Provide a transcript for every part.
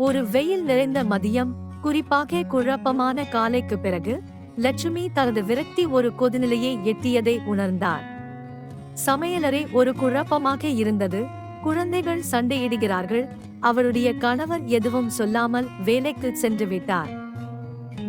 ஒரு வெயில் நிறைந்த மதியம், குறிப்பாக குழப்பமான காலைக்கு பிறகு, லட்சுமி தனது விரக்தி ஒரு கொதிநிலையை எட்டியதை உணர்ந்தார். சமையலறை ஒரு குழப்பமாக இருந்தது. குழந்தைகள் சண்டையிடுகிறார்கள். அவருடைய கணவர் எதுவும் சொல்லாமல் வேலைக்கு சென்று விட்டார்.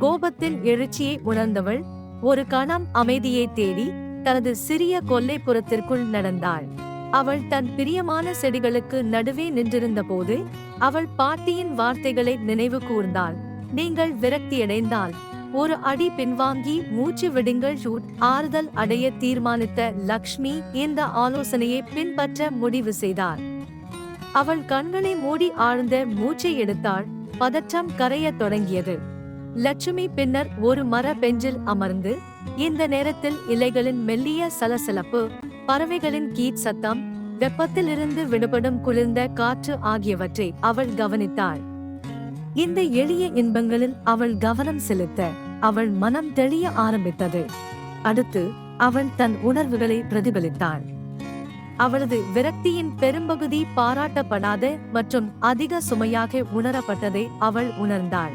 கோபத்தின் எழுச்சியை உணர்ந்தவள் ஒரு கணம் அமைதியை தேடி தனது சிறிய கொல்லைப்புறத்திற்குள் நடந்தாள். அவள் தன் பிரியமான செடிகளுக்கு நடுவே நின்றிருந்த போது அவள் பாட்டியின் வார்த்தைகளை நினைவு கூர்ந்தாள். நீங்கள் விரக்தியடைந்தால் ஒரு அடி பின்வாங்கி மூச்சு விடுங்கள். ஆறுதல் அடைய தீர்மானித்த லக்ஷ்மி இந்த ஆலோசனையை பின்பற்ற முடிவு செய்தார். அவள் கண்களை மூடி ஆழ்ந்த மூச்சை எடுத்தாள். பதற்றம் கரையத் தொடங்கியது. லட்சுமி பின்னர் ஒரு மர பெஞ்சில் அமர்ந்து, இந்த நேரத்தில் இலைகளின் மெல்லிய சலசலப்பு, பறவைகளின் கீச் சத்தம், வெப்பத்திலிருந்து விடுபடும் குளிர்ந்த காற்று ஆகியவற்றை அவள் கவனித்தாள். இந்த எளிய இன்பங்களில் அவள் கவனம் செலுத்த அவள் மனம் தெளிய ஆரம்பித்தது. அடுத்து அவள் தன் உணர்வுகளை பிரதிபலித்தாள். அவளது விரக்தியின் பெரும்பகுதி பாராட்டப்படாத மற்றும் அதிக சுமையாக உணரப்பட்டதை அவள் உணர்ந்தாள்.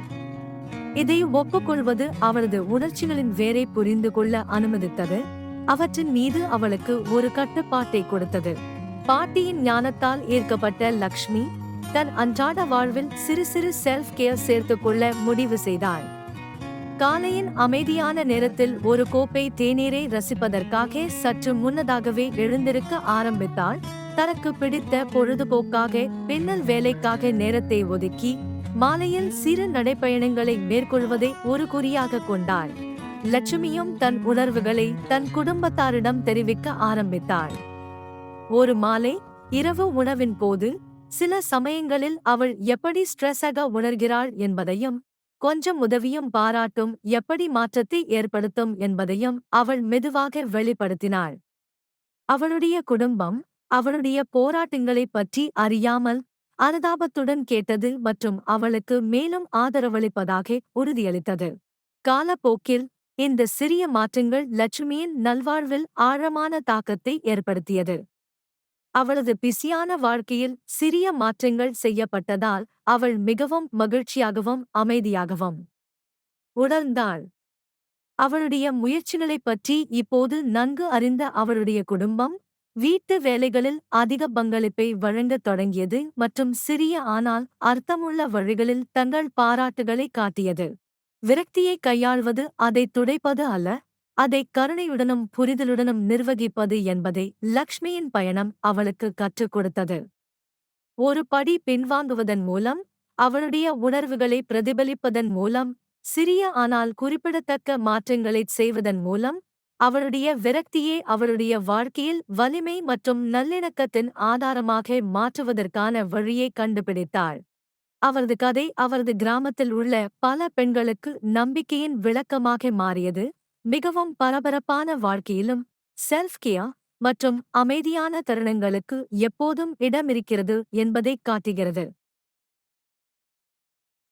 இதை ஒப்புக்கொள்வது அவளது உணர்ச்சிகளின் வேரை புரிந்து கொள்ள அனுமதித்தது. அவற்றின் மீது அவளுக்கு ஒரு கட்டுப்பாட்டை கொடுத்தது. பாட்டியின் ஞானத்தால் ஈர்க்கப்பட்ட லக்ஷ்மி தன் அன்றாட வாழ்வில் சிறு சிறு செல்ஃப் கேர் சேர்த்துக் கொள்ள முடிவு செய்தாள். காலையின் அமைதியான நேரத்தில் ஒரு கோப்பை தேநீரை ரசிப்பதற்காக சற்று முன்னதாகவே எழுந்திருக்க ஆரம்பித்தாள். தனக்கு பிடித்த பொழுதுபோக்காக பின்னல் வேலைக்காக நேரத்தை ஒதுக்கி மாலையில் சிறு நடைப்பயணங்களை மேற்கொள்வதை ஒரு குறியாக கொண்டாள். லட்சுமியும் தன் உணர்வுகளை தன் குடும்பத்தாரிடம் தெரிவிக்க ஆரம்பித்தாள். ஒரு மாலை இரவு உணவின் போது சில சமயங்களில் அவள் எப்படி ஸ்ட்ரெஸ்ஸாக உணர்கிறாள் என்பதையும், கொஞ்சம் உதவியும் பாராட்டும் எப்படி மாற்றத்தை ஏற்படுத்தும் என்பதையும் அவள் மெதுவாக வெளிப்படுத்தினாள். அவளுடைய குடும்பம் அவளுடைய போராட்டங்களை பற்றி அறியாமல் அனுதாபத்துடன் கேட்டது மற்றும் அவளுக்கு மேலும் ஆதரவளிப்பதாக உறுதியளித்தது. காலப்போக்கில் இந்த சிறிய மாற்றங்கள் லட்சுமியின் நல்வாழ்வில் ஆழமான தாக்கத்தை ஏற்படுத்தியது. அவளது பிஸியான வாழ்க்கையில் சிறிய மாற்றங்கள் செய்யப்பட்டதால் அவள் மிகவும் மகிழ்ச்சியாகவும் அமைதியாகவும் உணர்ந்தாள். அவளுடைய முயற்சிகளைப் பற்றி இப்போது நன்கு அறிந்த அவளுடைய குடும்பம் வீட்டு வேலைகளில் அதிக பங்களிப்பை வழங்கத் தொடங்கியது மற்றும் சிறிய ஆனால் அர்த்தமுள்ள வழிகளில் தங்கள் பாராட்டுகளை காட்டியது. விரக்தியை கையாள்வது அதை துடைப்பது அல்ல, அதை கருணையுடனும் புரிதலுடனும் நிர்வகிப்பது என்பதை லக்ஷ்மியின் பயணம் அவளுக்கு கற்றுக் கொடுத்தது. ஒரு படி பின்வாங்குவதன் மூலம், அவளுடைய உணர்வுகளை பிரதிபலிப்பதன் மூலம், சிறிய ஆனால் குறிப்பிடத்தக்க மாற்றங்களைச் செய்வதன் மூலம், அவளுடைய விரக்தியை அவளுடைய வாழ்க்கையில் வலிமை மற்றும் நல்லிணக்கத்தின் ஆதாரமாக மாற்றுவதற்கான வழியை கண்டுபிடித்தாள். அவரது கதை அவரது கிராமத்தில் உள்ள பல பெண்களுக்கு நம்பிக்கையின் விளக்கமாக மாறியது. மிகவும் பரபரப்பான வாழ்க்கையிலும் செல்ஃப் கேர் மற்றும் அமைதியான தருணங்களுக்கு எப்போதும் இடமிருக்கிறது என்பதைக் காட்டுகிறது.